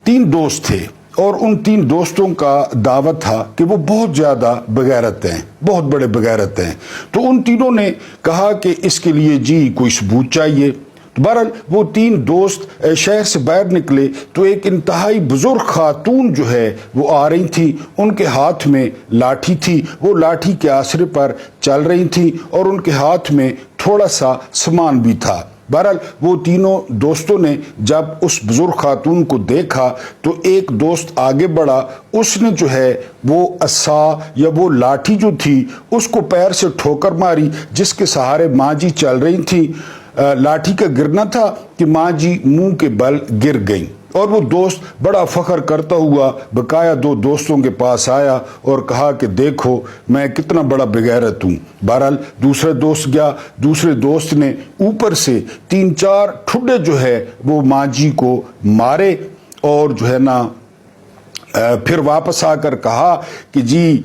تین دوست تھے اور ان تین دوستوں کا دعوت تھا کہ وہ بہت زیادہ بغیرت ہیں، بہت بڑے بغیرت ہیں۔ تو ان تینوں نے کہا کہ اس کے لیے جی کوئی ثبوت چاہیے۔ بہرحال وہ تین دوست شہر سے باہر نکلے تو ایک انتہائی بزرگ خاتون جو ہے وہ آ رہی تھی، ان کے ہاتھ میں لاٹھی تھی، وہ لاٹھی کے آسرے پر چل رہی تھی اور ان کے ہاتھ میں تھوڑا سا سامان بھی تھا۔ بہرحال وہ تینوں دوستوں نے جب اس بزرگ خاتون کو دیکھا تو ایک دوست آگے بڑھا، اس نے جو ہے وہ عصا یا وہ لاٹھی جو تھی اس کو پیر سے ٹھوکر ماری، جس کے سہارے ماں جی چل رہی تھی۔ لاٹھی کا گرنا تھا کہ ماں جی منہ کے بل گر گئیں، اور وہ دوست بڑا فخر کرتا ہوا بقایا دو دوستوں کے پاس آیا اور کہا کہ دیکھو میں کتنا بڑا بغیرت ہوں۔ بہرحال دوسرا دوست گیا، دوسرے دوست نے اوپر سے تین چار ٹھڈے جو ہے وہ ماں جی کو مارے اور جو ہے نا پھر واپس آ کر کہا کہ جی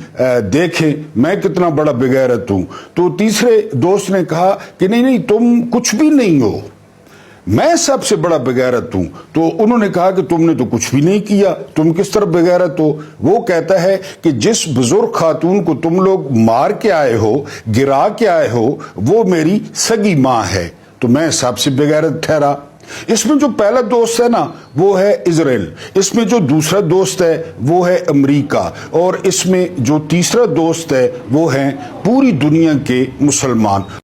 دیکھیں میں کتنا بڑا بغیرت ہوں۔ تو تیسرے دوست نے کہا کہ نہیں تم کچھ بھی نہیں ہو، میں سب سے بڑا بغیرت ہوں۔ تو انہوں نے کہا کہ تم نے تو کچھ بھی نہیں کیا، تم کس طرح بغیرت ہو؟ وہ کہتا ہے کہ جس بزرگ خاتون کو تم لوگ مار کے آئے ہو، گرا کے آئے ہو، وہ میری سگی ماں ہے، تو میں سب سے بغیرت ٹھہرا۔ اس میں جو پہلا دوست ہے نا وہ ہے اسرائیل، اس میں جو دوسرا دوست ہے وہ ہے امریکہ، اور اس میں جو تیسرا دوست ہے وہ ہیں پوری دنیا کے مسلمان۔